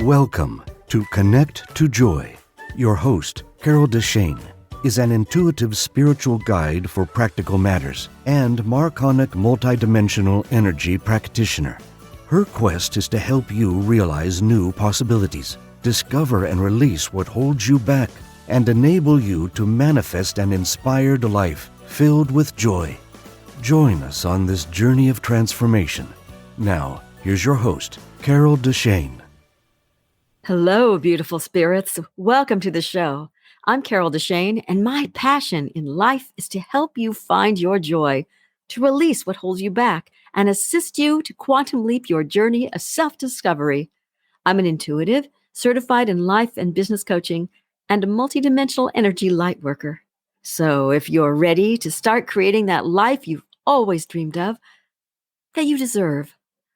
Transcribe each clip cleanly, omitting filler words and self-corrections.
Welcome to Connect to Joy. Your host, Carol DeChaine, is an intuitive spiritual guide for practical matters and Marconic multidimensional energy practitioner. Her quest is to help you realize new possibilities, discover and release what holds you back, and enable you to manifest an inspired life filled with joy. Join us on this journey of transformation. Now, here's your host, Carol DeChaine. Hello, beautiful spirits. Welcome to the show. I'm Carol DeChaine, and my passion in life is to help you find your joy, to release what holds you back, and assist you to quantum leap your journey of self-discovery. I'm an intuitive, certified in life and business coaching, and a multidimensional energy light worker. So if you're ready to start creating that life you've always dreamed of, that you deserve,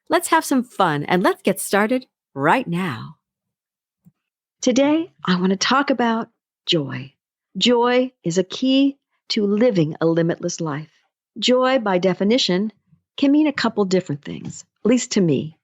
let's have some fun and let's get started right now. Today, I want to talk about joy. Joy is a key to living a limitless life. Joy, by definition, can mean a couple different things, at least to me.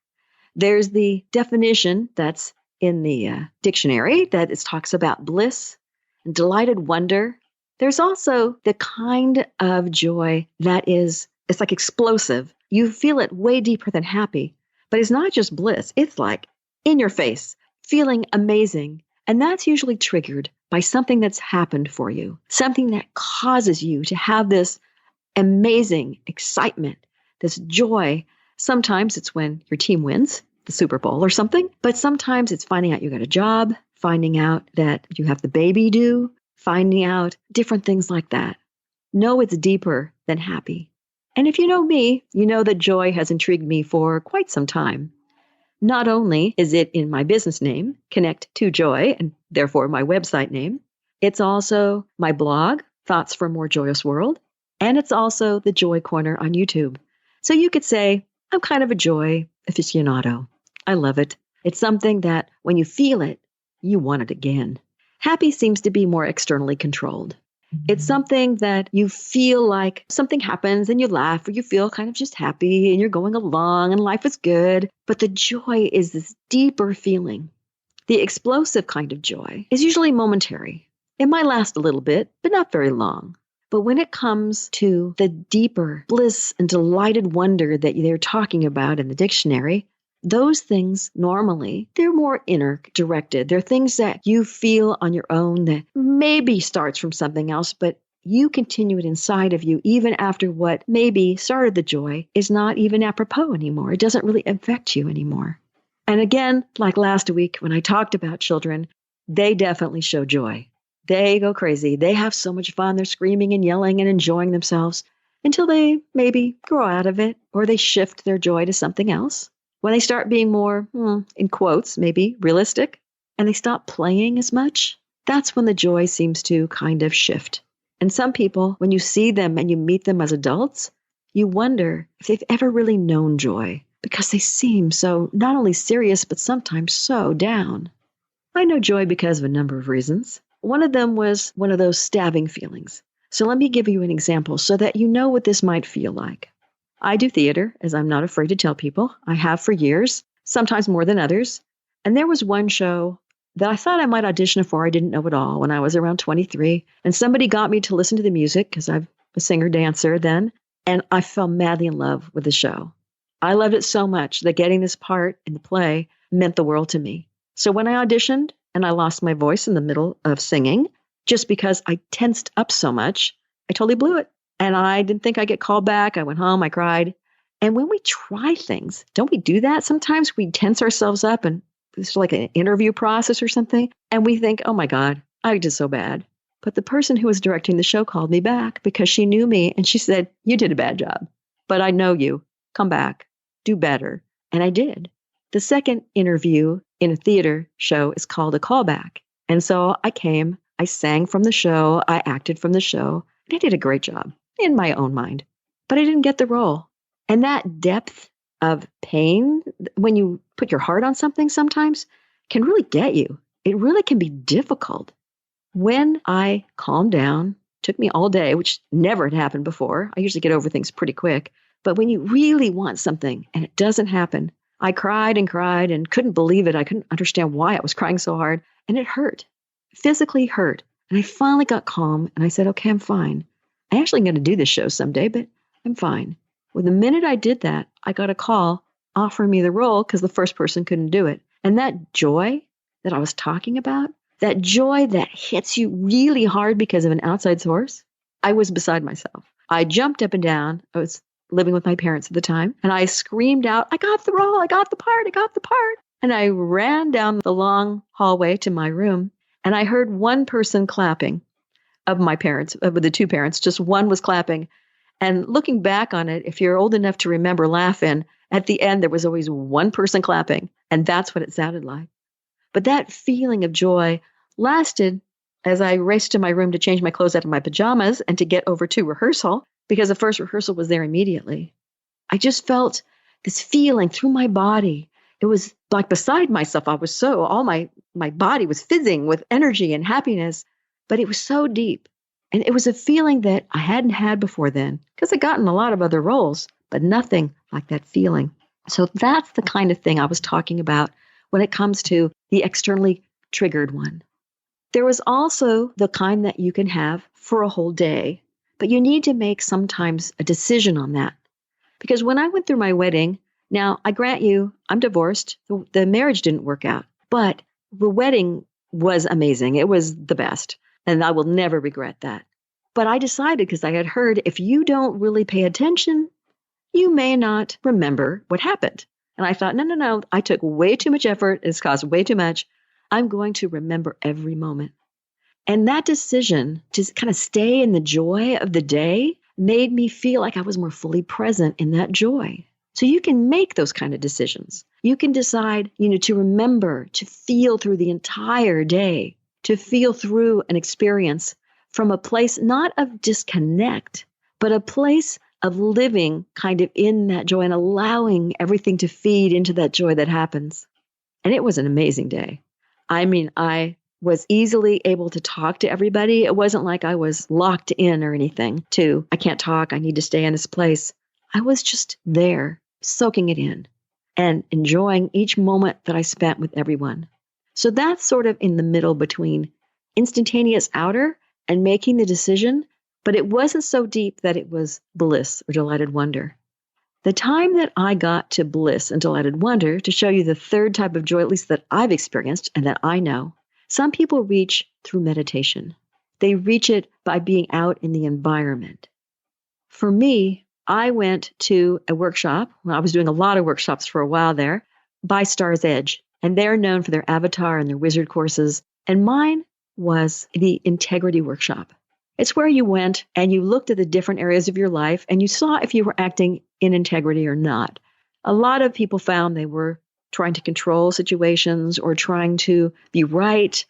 There's the definition that's in the dictionary that talks about bliss and delighted wonder. There's also the kind of joy that it's like explosive. You feel it way deeper than happy, but it's not just bliss. It's like in your face, feeling amazing. And that's usually triggered by something that's happened for you, something that causes you to have this amazing excitement, this joy. Sometimes it's when your team wins the Super Bowl or something, but sometimes it's finding out you got a job, finding out that you have the baby due, finding out different things like that. No, it's deeper than happy. And if you know me, you know that joy has intrigued me for quite some time. Not only is it in my business name, Connect to Joy, and therefore my website name, it's also my blog, Thoughts for a More Joyous World, and it's also the Joy Corner on YouTube. So you could say, I'm kind of a joy aficionado. I love it. It's something that when you feel it, you want it again. Happy seems to be more externally controlled. It's something that you feel like something happens and you laugh or you feel kind of just happy and you're going along and life is good. But the joy is this deeper feeling. The explosive kind of joy is usually momentary. It might last a little bit, but not very long. But when it comes to the deeper bliss and delighted wonder that they're talking about in the dictionary, those things normally, they're more inner directed. They're things that you feel on your own that maybe starts from something else, but you continue it inside of you even after what maybe started the joy is not even apropos anymore. It doesn't really affect you anymore. And again, like last week when I talked about children, they definitely show joy. They go crazy. They have so much fun. They're screaming and yelling and enjoying themselves until they maybe grow out of it or they shift their joy to something else. When they start being more, in quotes, maybe realistic, and they stop playing as much, that's when the joy seems to kind of shift. And some people, when you see them and you meet them as adults, you wonder if they've ever really known joy because they seem so not only serious, but sometimes so down. I know joy because of a number of reasons. One of them was one of those stabbing feelings. So let me give you an example so that you know what this might feel like. I do theater, as I'm not afraid to tell people. I have for years, sometimes more than others. And there was one show that I thought I might audition for. I didn't know at all when I was around 23. And somebody got me to listen to the music because I'm a singer-dancer then. And I fell madly in love with the show. I loved it so much that getting this part in the play meant the world to me. So when I auditioned and I lost my voice in the middle of singing, just because I tensed up so much, I totally blew it. And I didn't think I'd get called back. I went home, I cried. And when we try things, don't we do that? Sometimes we tense ourselves up and it's like an interview process or something. And we think, oh my God, I did so bad. But the person who was directing the show called me back because she knew me and she said, you did a bad job, but I know you. Come back, do better. And I did. The second interview in a theater show is called a callback. And so I came, I sang from the show, I acted from the show, and I did a great job. In my own mind, but I didn't get the role. And that depth of pain, when you put your heart on something sometimes, can really get you. It really can be difficult. When I calmed down, took me all day, which never had happened before. I usually get over things pretty quick. But when you really want something and it doesn't happen, I cried and couldn't believe it. I couldn't understand why I was crying so hard. And it hurt, physically hurt. And I finally got calm and I said, okay, I'm fine. I actually am going to do this show someday, but I'm fine. Well, the minute I did that, I got a call offering me the role because the first person couldn't do it. And that joy that I was talking about, that joy that hits you really hard because of an outside source, I was beside myself. I jumped up and down. I was living with my parents at the time, and I screamed out, I got the role, I got the part, I got the part. And I ran down the long hallway to my room, and I heard one person clapping of my parents, of the two parents, just one was clapping. And looking back on it, if you're old enough to remember laughing, at the end, there was always one person clapping, and that's what it sounded like. But that feeling of joy lasted as I raced to my room to change my clothes out of my pajamas and to get over to rehearsal, because the first rehearsal was there immediately. I just felt this feeling through my body. It was like beside myself. I was all my body was fizzing with energy and happiness, but it was so deep. And it was a feeling that I hadn't had before then, because I'd gotten a lot of other roles, but nothing like that feeling. So that's the kind of thing I was talking about when it comes to the externally triggered one. There was also the kind that you can have for a whole day, but you need to make sometimes a decision on that. Because when I went through my wedding, now I grant you, I'm divorced. The marriage didn't work out, but the wedding was amazing. It was the best. And I will never regret that. But I decided, because I had heard, if you don't really pay attention, you may not remember what happened. And I thought, no, I took way too much effort. It's caused way too much. I'm going to remember every moment. And that decision to kind of stay in the joy of the day made me feel like I was more fully present in that joy. So you can make those kind of decisions. You can decide, to remember, to feel through the entire day, to feel through an experience from a place not of disconnect, but a place of living kind of in that joy and allowing everything to feed into that joy that happens. And it was an amazing day. I mean, I was easily able to talk to everybody. It wasn't like I was locked in or anything I can't talk, I need to stay in this place. I was just there, soaking it in and enjoying each moment that I spent with everyone. So that's sort of in the middle between instantaneous outer and making the decision, but it wasn't so deep that it was bliss or delighted wonder. The time that I got to bliss and delighted wonder, to show you the third type of joy, at least that I've experienced and that I know, some people reach through meditation. They reach it by being out in the environment. For me, I went to a workshop. Well, I was doing a lot of workshops for a while there, by Star's Edge. And they're known for their avatar and their wizard courses. And mine was the integrity workshop. It's where you went and you looked at the different areas of your life and you saw if you were acting in integrity or not. A lot of people found they were trying to control situations or trying to be right.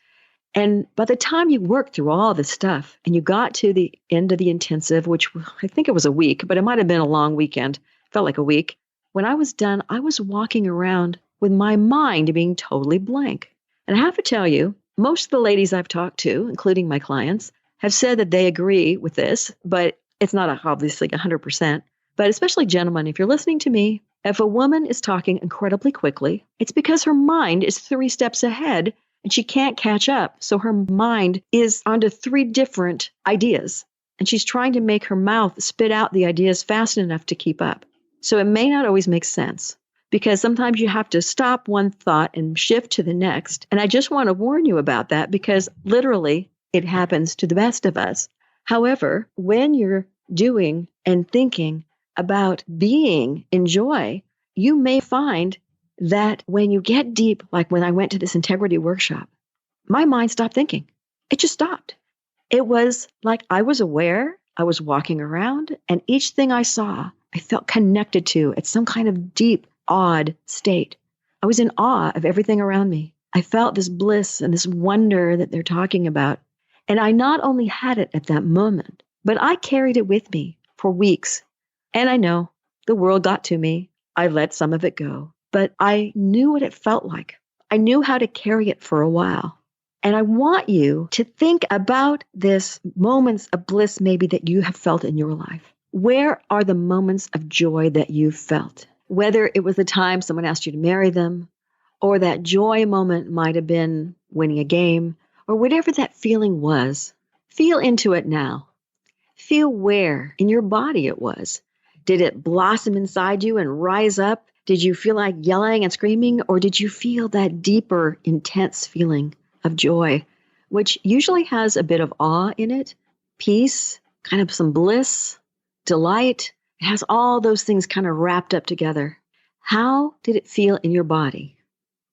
And by the time you worked through all this stuff and you got to the end of the intensive, which I think it was a week, but it might have been a long weekend, felt like a week. When I was done, I was walking around with my mind being totally blank. And I have to tell you, most of the ladies I've talked to, including my clients, have said that they agree with this, but it's not obviously 100%. But especially gentlemen, if you're listening to me, if a woman is talking incredibly quickly, it's because her mind is 3 steps ahead and she can't catch up. So her mind is onto 3 different ideas. And she's trying to make her mouth spit out the ideas fast enough to keep up. So it may not always make sense, because sometimes you have to stop one thought and shift to the next. And I just want to warn you about that, because literally it happens to the best of us. However, when you're doing and thinking about being in joy, you may find that when you get deep, like when I went to this integrity workshop, my mind stopped thinking. It just stopped. It was like I was aware, I was walking around, and each thing I saw, I felt connected to at some kind of deep, awed state. I was in awe of everything around me. I felt this bliss and this wonder that they're talking about. And I not only had it at that moment, but I carried it with me for weeks. And I know the world got to me. I let some of it go, but I knew what it felt like. I knew how to carry it for a while. And I want you to think about this moments of bliss maybe that you have felt in your life. Where are the moments of joy that you've felt? Whether it was the time someone asked you to marry them, or that joy moment might have been winning a game, or whatever that feeling was, feel into it now. Feel where in your body it was. Did it blossom inside you and rise up? Did you feel like yelling and screaming? Or did you feel that deeper, intense feeling of joy, which usually has a bit of awe in it, peace, kind of some bliss, delight? It has all those things kind of wrapped up together. How did it feel in your body?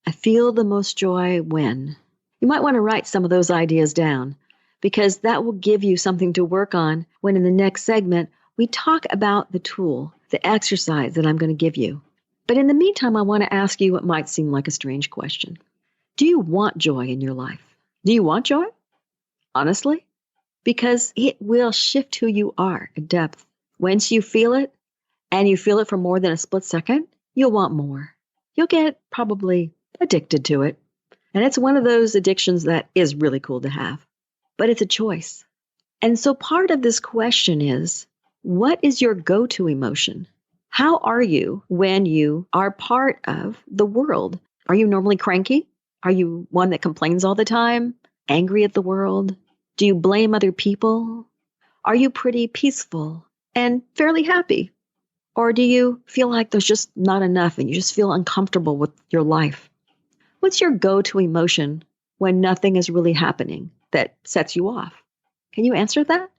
I feel the most joy when. You might want to write some of those ideas down, because that will give you something to work on when in the next segment we talk about the tool, the exercise that I'm going to give you. But in the meantime, I want to ask you what might seem like a strange question. Do you want joy in your life? Do you want joy? Honestly? Because it will shift who you are at depth. Once you feel it, and you feel it for more than a split second, you'll want more. You'll get probably addicted to it. And it's one of those addictions that is really cool to have. But it's a choice. And so part of this question is, what is your go-to emotion? How are you when you are part of the world? Are you normally cranky? Are you one that complains all the time? Angry at the world? Do you blame other people? Are you pretty peaceful and fairly happy? Or do you feel like there's just not enough and you just feel uncomfortable with your life? What's your go-to emotion when nothing is really happening that sets you off? Can you answer that?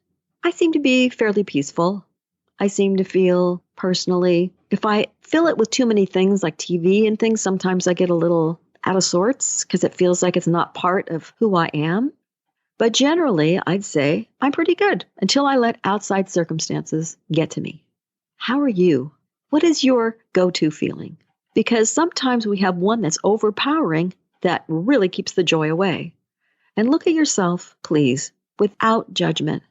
I seem to be fairly peaceful. I seem to feel personally, if I fill it with too many things like TV and things, sometimes I get a little out of sorts because it feels like it's not part of who I am. But generally, I'd say I'm pretty good until I let outside circumstances get to me. How are you? What is your go-to feeling? Because sometimes we have one that's overpowering that really keeps the joy away. And look at yourself, please, without judgment.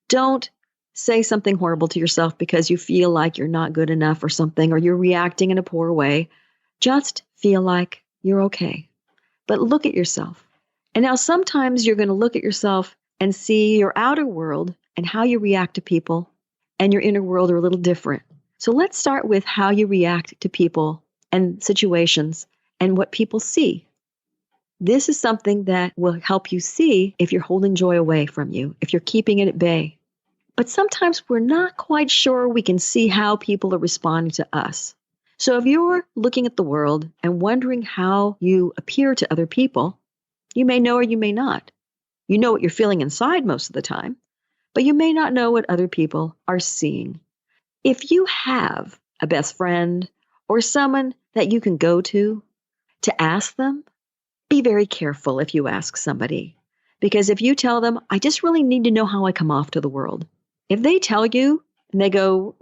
Don't say something horrible to yourself because you feel like you're not good enough or something, or you're reacting in a poor way. Just feel like you're okay. But look at yourself. And now sometimes you're going to look at yourself and see your outer world and how you react to people, and your inner world are a little different. So let's start with how you react to people and situations and what people see. This is something that will help you see if you're holding joy away from you, if you're keeping it at bay. But sometimes we're not quite sure we can see how people are responding to us. So if you're looking at the world and wondering how you appear to other people, you may know or you may not. You know what you're feeling inside most of the time, but you may not know what other people are seeing. If you have a best friend or someone that you can go to ask them, be very careful if you ask somebody. Because if you tell them, I just really need to know how I come off to the world. If they tell you and they go,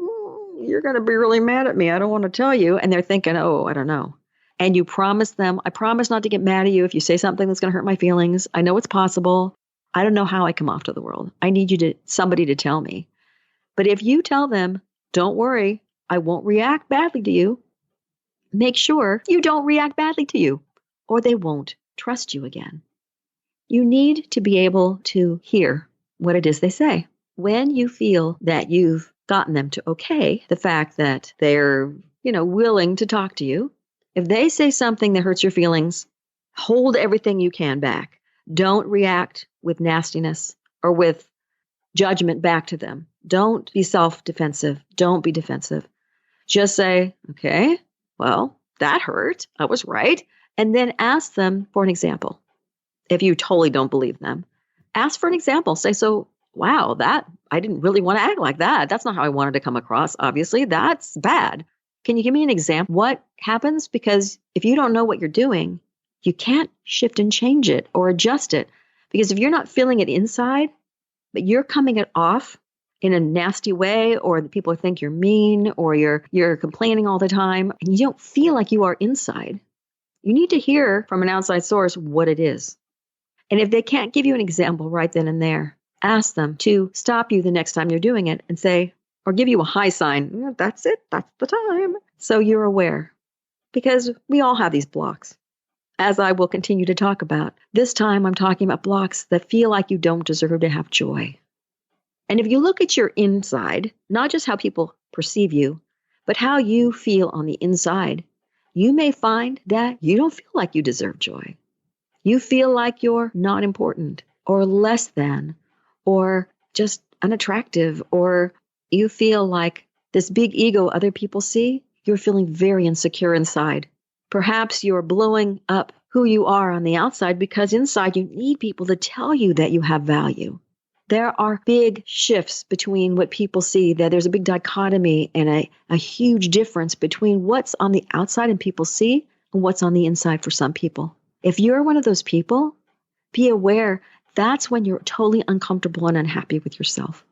you're going to be really mad at me, I don't want to tell you. And they're thinking, oh, I don't know. And you promise them, I promise not to get mad at you if you say something that's going to hurt my feelings. I know it's possible. I don't know how I come off to the world. I need somebody to tell me. But if you tell them, don't worry, I won't react badly to you, make sure you don't react badly to you, or they won't trust you again. You need to be able to hear what it is they say. When you feel that you've gotten them to okay the fact that they're, willing to talk to you, if they say something that hurts your feelings, hold everything you can back. Don't react with nastiness or with judgment back to them. Don't be self-defensive. Don't be defensive. Just say, okay, well, that hurt. I was right. And then ask them for an example. If you totally don't believe them, ask for an example. Say, so, wow, I didn't really want to act like that. That's not how I wanted to come across. Obviously, that's bad. Can you give me an example? What happens? Because if you don't know what you're doing, you can't shift and change it or adjust it. Because if you're not feeling it inside, but you're coming it off in a nasty way, or the people think you're mean, or you're complaining all the time, and you don't feel like you are inside, you need to hear from an outside source what it is. And if they can't give you an example right then and there, ask them to stop you the next time you're doing it and say, or give you a high sign, that's it, that's the time. So you're aware. Because we all have these blocks. As I will continue to talk about, this time I'm talking about blocks that feel like you don't deserve to have joy. And if you look at your inside, not just how people perceive you, but how you feel on the inside, you may find that you don't feel like you deserve joy. You feel like you're not important or less than or just unattractive, or you feel like this big ego other people see, you're feeling very insecure inside. Perhaps you're blowing up who you are on the outside because inside you need people to tell you that you have value. There are big shifts between what people see, that there's a big dichotomy and a huge difference between what's on the outside and people see and what's on the inside for some people. If you're one of those people, be aware that's when you're totally uncomfortable and unhappy with yourself.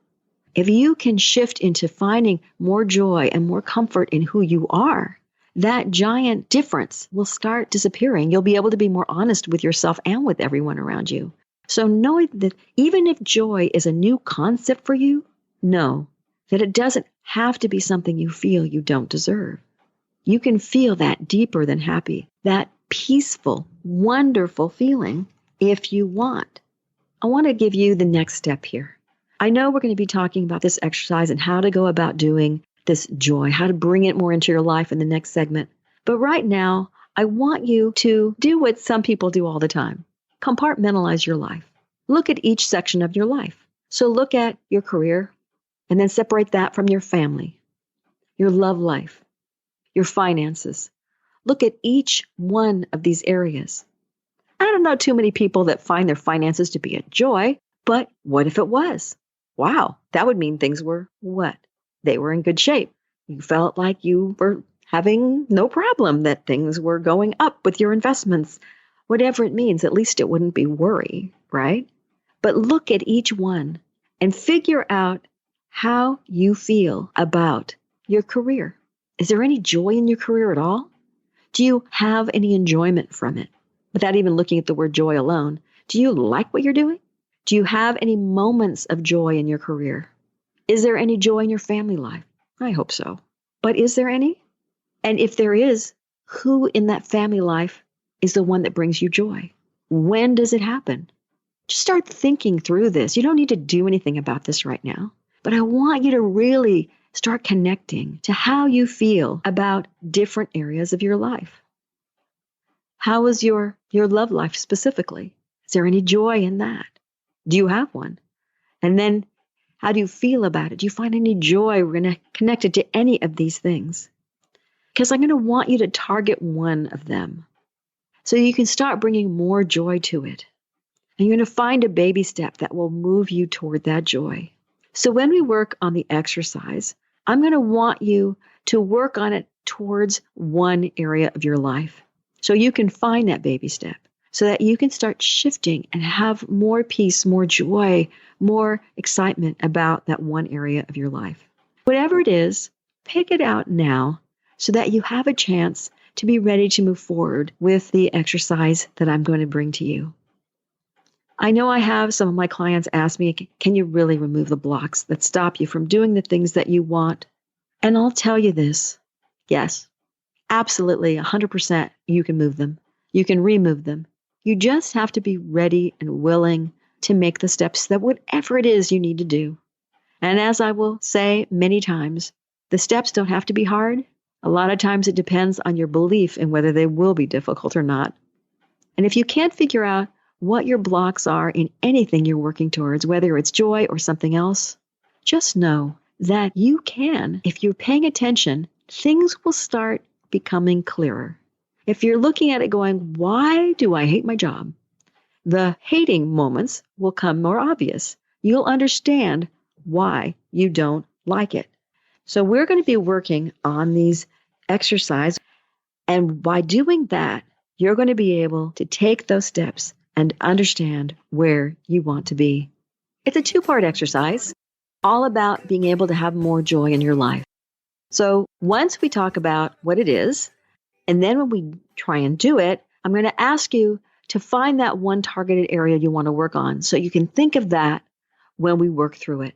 If you can shift into finding more joy and more comfort in who you are, that giant difference will start disappearing. You'll be able to be more honest with yourself and with everyone around you. So know that even if joy is a new concept for you, know that it doesn't have to be something you feel you don't deserve. You can feel that deeper than happy, that peaceful, wonderful feeling if you want. I want to give you the next step here. I know we're going to be talking about this exercise and how to go about doing this joy, how to bring it more into your life in the next segment. But right now, I want you to do what some people do all the time. Compartmentalize your life. Look at each section of your life. So look at your career and then separate that from your family, your love life, your finances. Look at each one of these areas. I don't know too many people that find their finances to be a joy, but what if it was? Wow, that would mean things were what? They were in good shape. You felt like you were having no problem, that things were going up with your investments. Whatever it means, at least it wouldn't be worry, right? But look at each one and figure out how you feel about your career. Is there any joy in your career at all? Do you have any enjoyment from it? Without even looking at the word joy alone, do you like what you're doing? Do you have any moments of joy in your career? Is there any joy in your family life? I hope so. But is there any? And if there is, who in that family life is the one that brings you joy? When does it happen? Just start thinking through this. You don't need to do anything about this right now. But I want you to really start connecting to how you feel about different areas of your life. How is your love life specifically? Is there any joy in that? Do you have one? And then how do you feel about it? Do you find any joy connected to any of these things? Because I'm going to want you to target one of them so you can start bringing more joy to it. And you're going to find a baby step that will move you toward that joy. So when we work on the exercise, I'm going to want you to work on it towards one area of your life. So you can find that baby step so that you can start shifting and have more peace, more joy, more excitement about that one area of your life. Whatever it is, pick it out now so that you have a chance to be ready to move forward with the exercise that I'm going to bring to you. I know I have some of my clients ask me, can you really remove the blocks that stop you from doing the things that you want? And I'll tell you this, yes. Absolutely, 100%, you can move them. You can remove them. You just have to be ready and willing to make the steps that whatever it is you need to do. And as I will say many times, the steps don't have to be hard. A lot of times it depends on your belief in whether they will be difficult or not. And if you can't figure out what your blocks are in anything you're working towards, whether it's joy or something else, just know that you can, if you're paying attention, things will start becoming clearer. If you're looking at it going, why do I hate my job? The hating moments will come more obvious. You'll understand why you don't like it. So we're going to be working on these exercises. And by doing that, you're going to be able to take those steps and understand where you want to be. It's a two-part exercise, all about being able to have more joy in your life. So once we talk about what it is, and then when we try and do it, I'm going to ask you to find that one targeted area you want to work on so you can think of that when we work through it.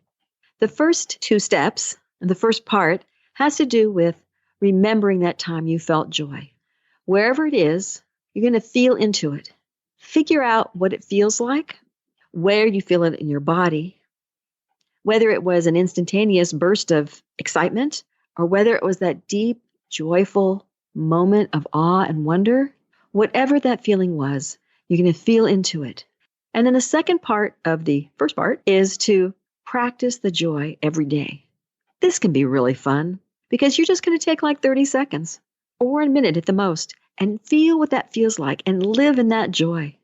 The first two steps, and the first part, has to do with remembering that time you felt joy. Wherever it is, you're going to feel into it. Figure out what it feels like, where you feel it in your body, whether it was an instantaneous burst of excitement or whether it was that deep, joyful moment of awe and wonder, whatever that feeling was, you're going to feel into it. And then the second part of the first part is to practice the joy every day. This can be really fun because you're just going to take like 30 seconds or a minute at the most and feel what that feels like and live in that joy.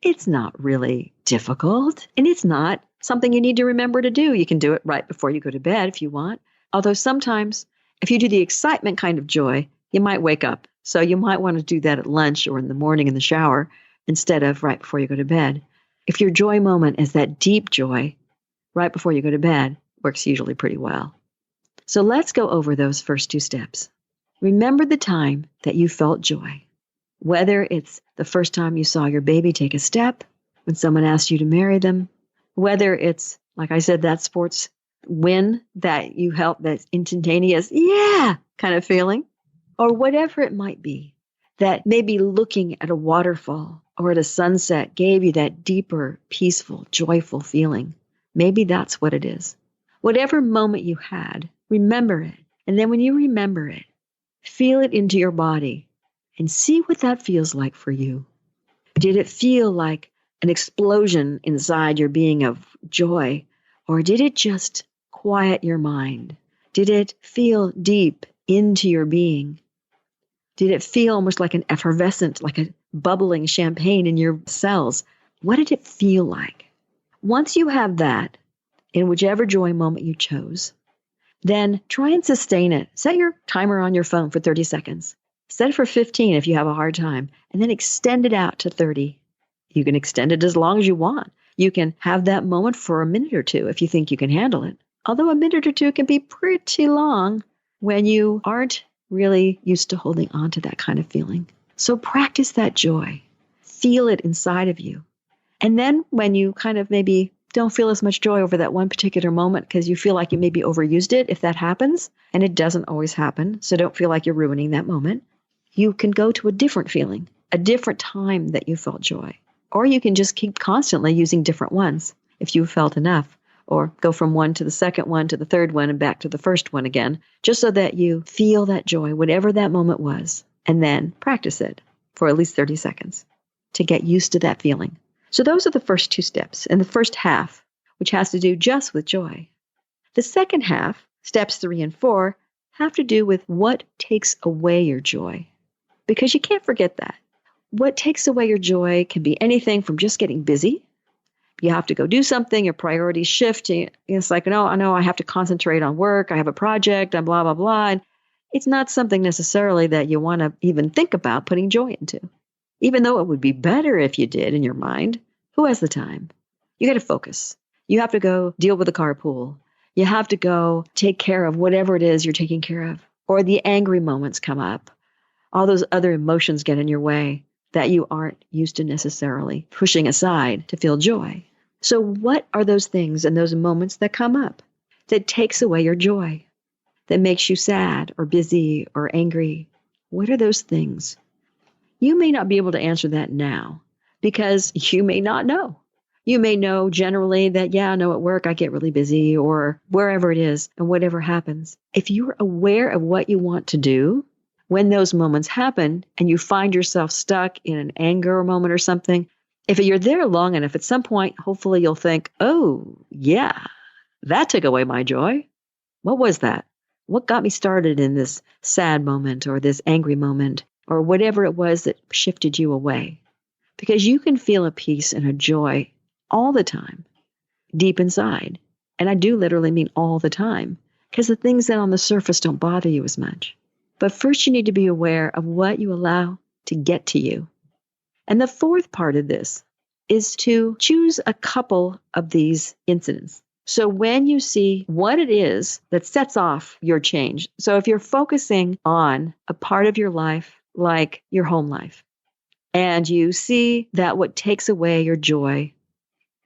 It's not really difficult, and it's not something you need to remember to do. You can do it right before you go to bed if you want. Although sometimes if you do the excitement kind of joy, you might wake up. So you might want to do that at lunch or in the morning in the shower instead of right before you go to bed. If your joy moment is that deep joy right before you go to bed, works usually pretty well. So let's go over those first two steps. Remember the time that you felt joy. Whether it's the first time you saw your baby take a step, when someone asked you to marry them, whether it's, like I said, that sports win that you helped, that instantaneous, yeah, kind of feeling, or whatever it might be, that maybe looking at a waterfall or at a sunset gave you that deeper, peaceful, joyful feeling. Maybe that's what it is. Whatever moment you had, remember it. And then when you remember it, feel it into your body and see what that feels like for you. Did it feel like an explosion inside your being of joy, or did it just quiet your mind? Did it feel deep into your being? Did it feel almost like an effervescent, like a bubbling champagne in your cells? What did it feel like? Once you have that, in whichever joy moment you chose, then try and sustain it. Set your timer on your phone for 30 seconds. Set it for 15 if you have a hard time, and then extend it out to 30. You can extend it as long as you want. You can have that moment for a minute or two if you think you can handle it. Although a minute or two can be pretty long when you aren't really used to holding on to that kind of feeling. So practice that joy. Feel it inside of you. And then when you kind of maybe don't feel as much joy over that one particular moment because you feel like you maybe overused it, if that happens, and it doesn't always happen, so don't feel like you're ruining that moment, you can go to a different feeling, a different time that you felt joy. Or you can just keep constantly using different ones if you felt enough, or go from one to the second one to the third one and back to the first one again, just so that you feel that joy, whatever that moment was, and then practice it for at least 30 seconds to get used to that feeling. So those are the first two steps in the first half, which has to do just with joy. The second half, steps 3 and 4, have to do with what takes away your joy. Because you can't forget that. What takes away your joy can be anything from just getting busy. You have to go do something, your priorities shift. It's like, no, I know I have to concentrate on work. I have a project, and blah, blah, blah. And it's not something necessarily that you want to even think about putting joy into. Even though it would be better if you did in your mind, who has the time? You got to focus. You have to go deal with the carpool. You have to go take care of whatever it is you're taking care of. Or the angry moments come up. All those other emotions get in your way that you aren't used to necessarily pushing aside to feel joy. So what are those things and those moments that come up that takes away your joy, that makes you sad or busy or angry? What are those things? You may not be able to answer that now because you may not know. You may know generally that, yeah, I know at work I get really busy or wherever it is and whatever happens. If you're aware of what you want to do, when those moments happen and you find yourself stuck in an anger moment or something, if you're there long enough, at some point, hopefully you'll think, oh, yeah, that took away my joy. What was that? What got me started in this sad moment or this angry moment or whatever it was that shifted you away? Because you can feel a peace and a joy all the time, deep inside. And I do literally mean all the time, because the things that on the surface don't bother you as much. But first you need to be aware of what you allow to get to you. And the fourth part of this is to choose a couple of these incidents. So when you see what it is that sets off your change, so if you're focusing on a part of your life, like your home life, and you see that what takes away your joy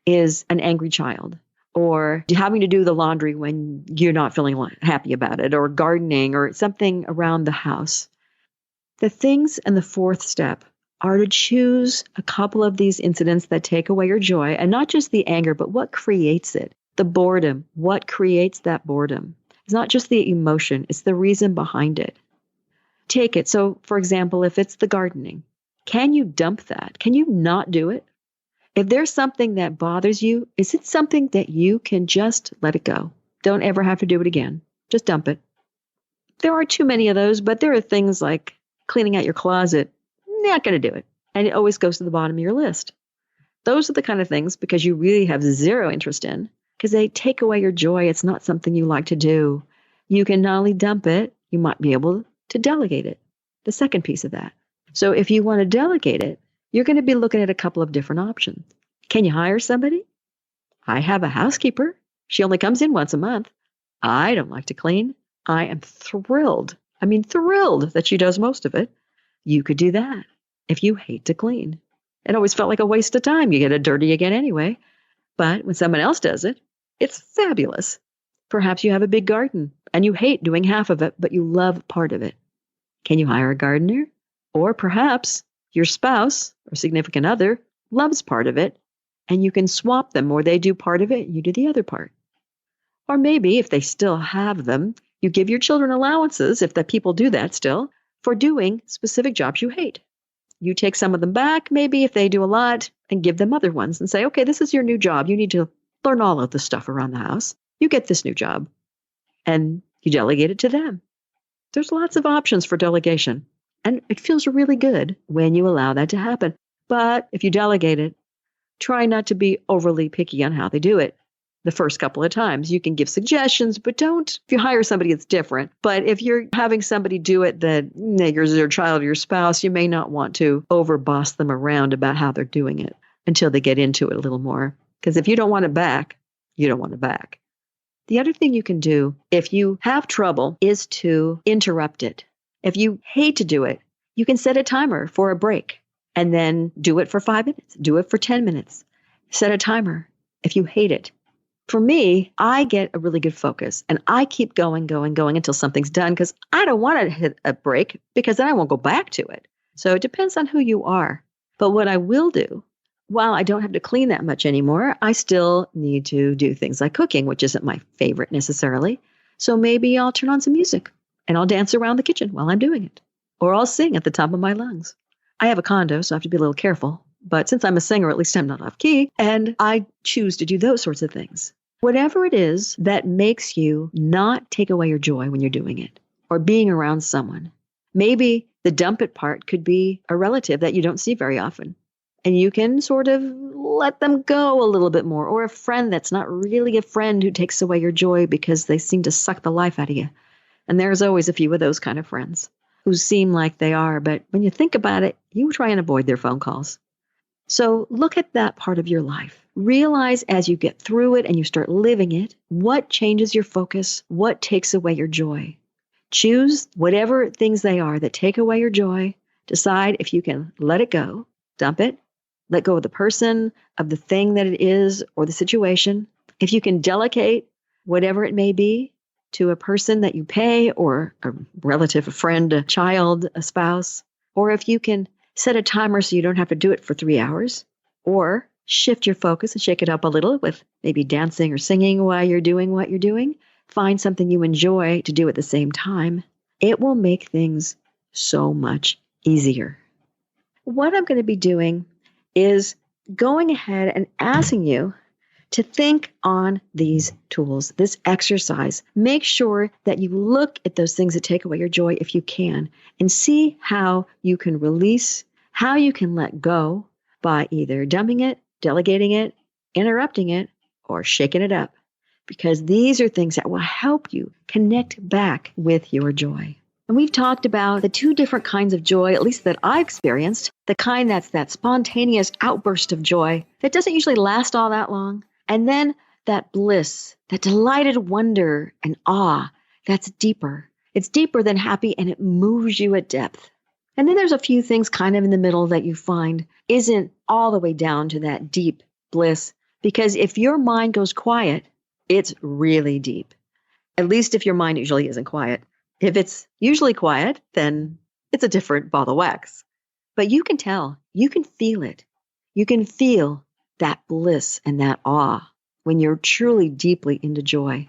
is an angry child, or having to do the laundry when you're not feeling happy about it, or gardening, or something around the house. The things in the fourth step are to choose a couple of these incidents that take away your joy, and not just the anger, but what creates it, the boredom, what creates that boredom. It's not just the emotion, it's the reason behind it. Take it. So, for example, if it's the gardening, can you dump that? Can you not do it? If there's something that bothers you, is it something that you can just let it go? Don't ever have to do it again. Just dump it. There aren't too many of those, but there are things like cleaning out your closet. Not going to do it. And it always goes to the bottom of your list. Those are the kind of things, because you really have zero interest in, because they take away your joy. It's not something you like to do. You can not only dump it, you might be able to delegate it. The second piece of that. So if you want to delegate it, you're going to be looking at a couple of different options. Can you hire somebody? I have a housekeeper. She only comes in once a month. I don't like to clean. I am thrilled. Thrilled that she does most of it. You could do that if you hate to clean. It always felt like a waste of time. You get it dirty again anyway. But when someone else does it, it's fabulous. Perhaps you have a big garden and you hate doing half of it, but you love part of it. Can you hire a gardener? Or perhaps your spouse or significant other loves part of it, and you can swap them, or they do part of it, you do the other part. Or maybe if they still have them, you give your children allowances, if the people do that still, for doing specific jobs you hate. You take some of them back, maybe if they do a lot, and give them other ones and say, okay, this is your new job. You need to learn all of the stuff around the house. You get this new job. And you delegate it to them. There's lots of options for delegation. And it feels really good when you allow that to happen. But if you delegate it, try not to be overly picky on how they do it. The first couple of times, you can give suggestions, but don't. If you hire somebody, it's different. But if you're having somebody do it that is your child or your spouse, you may not want to overboss them around about how they're doing it until they get into it a little more. Because if you don't want it back, you don't want it back. The other thing you can do if you have trouble is to interrupt it. If you hate to do it, you can set a timer for a break and then do it for 5 minutes. Do it for 10 minutes. Set a timer if you hate it. For me, I get a really good focus and I keep going until something's done, because I don't want to hit a break, because then I won't go back to it. So it depends on who you are. But what I will do, while I don't have to clean that much anymore, I still need to do things like cooking, which isn't my favorite necessarily. So maybe I'll turn on some music and I'll dance around the kitchen while I'm doing it. Or I'll sing at the top of my lungs. I have a condo, so I have to be a little careful. But since I'm a singer, at least I'm not off key, and I choose to do those sorts of things. Whatever it is that makes you not take away your joy when you're doing it, or being around someone. Maybe the dump it part could be a relative that you don't see very often. And you can sort of let them go a little bit more. Or a friend that's not really a friend who takes away your joy because they seem to suck the life out of you. And there's always a few of those kind of friends who seem like they are. But when you think about it, you try and avoid their phone calls. So look at that part of your life. Realize as you get through it and you start living it, what changes your focus, what takes away your joy. Choose whatever things they are that take away your joy. Decide if you can let it go, dump it, let go of the person, of the thing that it is, or the situation. If you can delegate whatever it may be to a person that you pay, or a relative, a friend, a child, a spouse, or if you can set a timer so you don't have to do it for 3 hours, or shift your focus and shake it up a little with maybe dancing or singing while you're doing what you're doing. Find something you enjoy to do at the same time. It will make things so much easier. What I'm going to be doing is going ahead and asking you to think on these tools, this exercise. Make sure that you look at those things that take away your joy if you can, and see how you can release, how you can let go by either dumping it, delegating it, interrupting it, or shaking it up. Because these are things that will help you connect back with your joy. And we've talked about the two different kinds of joy, at least that I experienced. The kind that's that spontaneous outburst of joy that doesn't usually last all that long. And then that bliss, that delighted wonder and awe that's deeper. It's deeper than happy, and it moves you at depth. And then there's a few things kind of in the middle that you find isn't all the way down to that deep bliss. Because if your mind goes quiet, it's really deep. At least if your mind usually isn't quiet. If it's usually quiet, then it's a different ball of wax. But you can tell, you can feel it. You can feel that bliss and that awe when you're truly deeply into joy.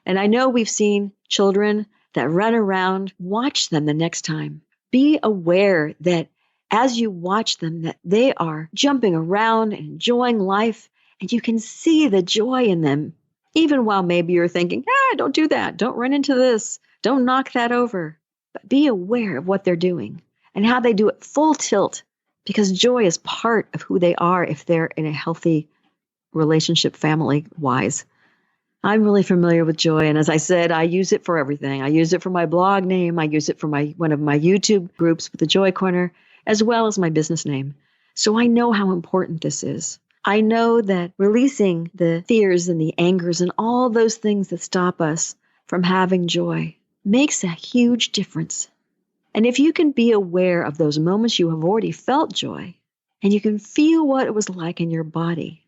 And I know we've seen children that run around. Watch them the next time. Be aware that as you watch them, that they are jumping around and enjoying life, and you can see the joy in them, even while maybe you're thinking, don't do that. Don't run into this. Don't knock that over. But be aware of what they're doing and how they do it full tilt, because joy is part of who they are if they're in a healthy relationship, family-wise. I'm really familiar with joy. And as I said, I use it for everything. I use it for my blog name. I use it for one of my YouTube groups with the Joy Corner, as well as my business name. So I know how important this is. I know that releasing the fears and the angers and all those things that stop us from having joy makes a huge difference. And if you can be aware of those moments you have already felt joy, and you can feel what it was like in your body,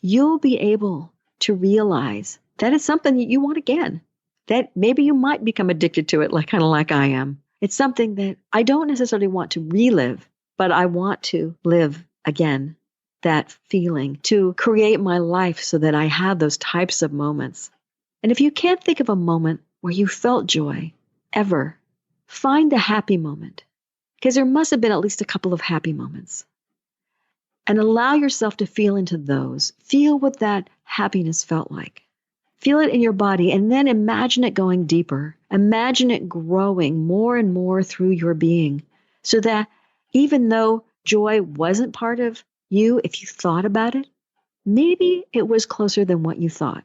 you'll be able to realize that it's something that you want again, that maybe you might become addicted to it, kind of like I am. It's something that I don't necessarily want to relive, but I want to live again, that feeling, to create my life so that I have those types of moments. And if you can't think of a moment where you felt joy, ever, find the happy moment, because there must have been at least a couple of happy moments. And allow yourself to feel into those. Feel what that happiness felt like. Feel it in your body, and then imagine it going deeper. Imagine it growing more and more through your being, so that even though joy wasn't part of you, if you thought about it, maybe it was closer than what you thought.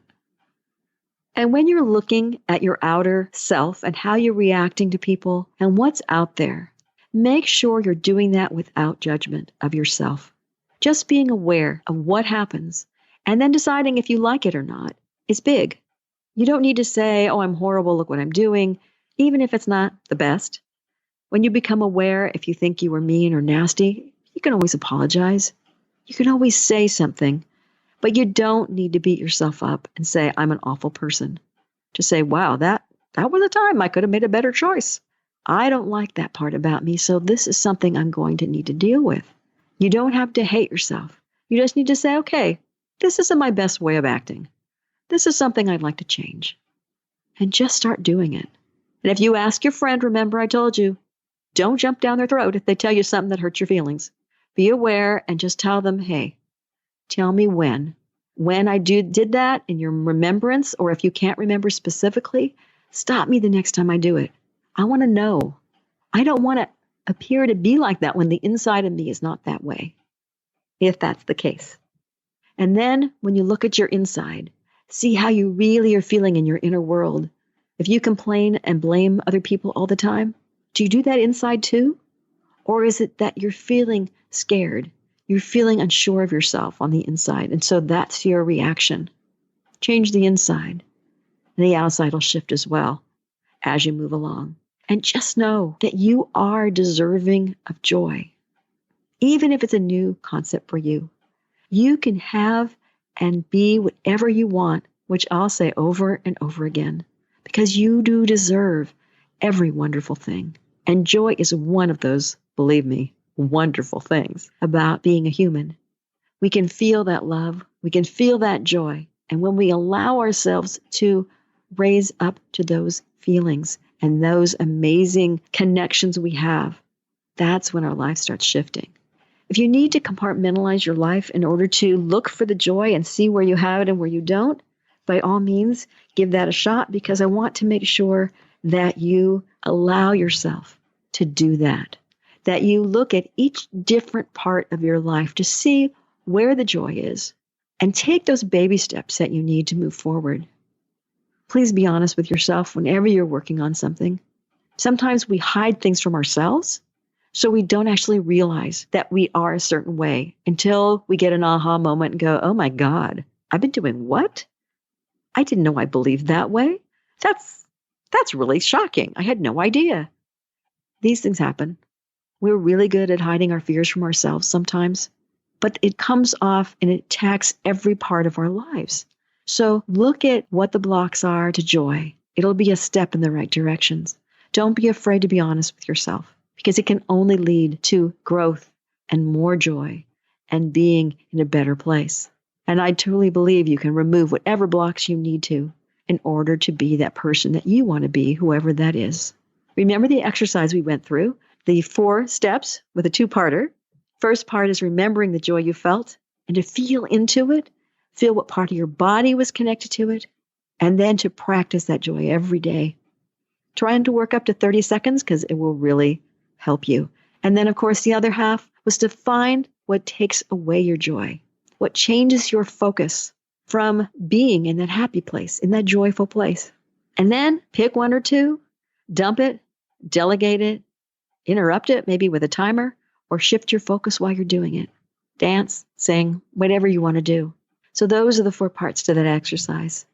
And when you're looking at your outer self and how you're reacting to people and what's out there, make sure you're doing that without judgment of yourself. Just being aware of what happens and then deciding if you like it or not is big. You don't need to say, I'm horrible, look what I'm doing, even if it's not the best. When you become aware, if you think you were mean or nasty, you can always apologize. You can always say something, but you don't need to beat yourself up and say, I'm an awful person. To say, wow, that was a time I could have made a better choice. I don't like that part about me, so this is something I'm going to need to deal with. You don't have to hate yourself. You just need to say, okay, this isn't my best way of acting. This is something I'd like to change. And just start doing it. And if you ask your friend, remember I told you, don't jump down their throat if they tell you something that hurts your feelings. Be aware and just tell them, hey, tell me when I did that in your remembrance, or if you can't remember specifically, stop me the next time I do it. I want to know. I don't want to appear to be like that when the inside of me is not that way, if that's the case. And then when you look at your inside, see how you really are feeling in your inner world. If you complain and blame other people all the time, do you do that inside too? Or is it that you're feeling scared? You're feeling unsure of yourself on the inside, and so that's your reaction. Change the inside, and the outside will shift as well as you move along. And just know that you are deserving of joy. Even if it's a new concept for you, you can have and be whatever you want, which I'll say over and over again, because you do deserve every wonderful thing. And joy is one of those, believe me, wonderful things about being a human. We can feel that love. We can feel that joy. And when we allow ourselves to raise up to those feelings and those amazing connections we have, that's when our life starts shifting. If you need to compartmentalize your life in order to look for the joy and see where you have it and where you don't, by all means, give that a shot, because I want to make sure that you allow yourself to do that you look at each different part of your life to see where the joy is and take those baby steps that you need to move forward. Please be honest with yourself whenever you're working on something. Sometimes we hide things from ourselves, so we don't actually realize that we are a certain way until we get an aha moment and go, oh my God, I've been doing what? I didn't know I believed that way. That's really shocking. I had no idea. These things happen. We're really good at hiding our fears from ourselves sometimes, but it comes off and it attacks every part of our lives. So look at what the blocks are to joy. It'll be a step in the right directions. Don't be afraid to be honest with yourself, because it can only lead to growth and more joy and being in a better place. And I truly believe you can remove whatever blocks you need to in order to be that person that you want to be, whoever that is. Remember the exercise we went through, the 4 steps with a 2-parter. First part is remembering the joy you felt and to feel into it, feel what part of your body was connected to it, and then to practice that joy every day. Trying to work up to 30 seconds because it will really help you. And then, of course, the other half was to find what takes away your joy, what changes your focus from being in that happy place, in that joyful place. And then pick 1 or 2, dump it, delegate it, interrupt it, maybe with a timer, or shift your focus while you're doing it. Dance, sing, whatever you want to do. So those are the 4 parts to that exercise.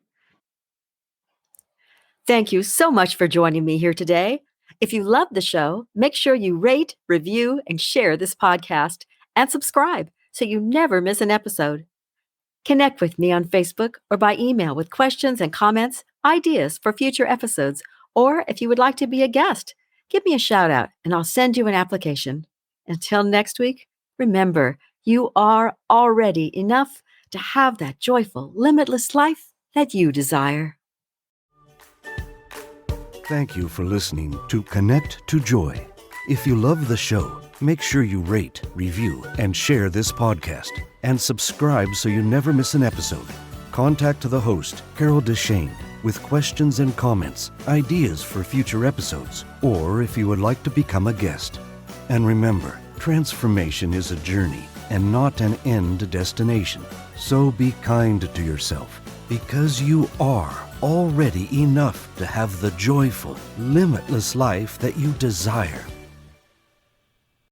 Thank you so much for joining me here today. If you love the show, make sure you rate, review, and share this podcast, and subscribe so you never miss an episode. Connect with me on Facebook or by email with questions and comments, ideas for future episodes, or if you would like to be a guest, give me a shout out and I'll send you an application. Until next week, remember, you are already enough to have that joyful, limitless life that you desire. Thank you for listening to Connect to Joy. If you love the show, make sure you rate, review, and share this podcast. And subscribe so you never miss an episode. Contact the host, Carol DeChaine, with questions and comments, ideas for future episodes, or if you would like to become a guest. And remember, transformation is a journey and not an end destination. So be kind to yourself, because you are already enough to have the joyful, limitless life that you desire.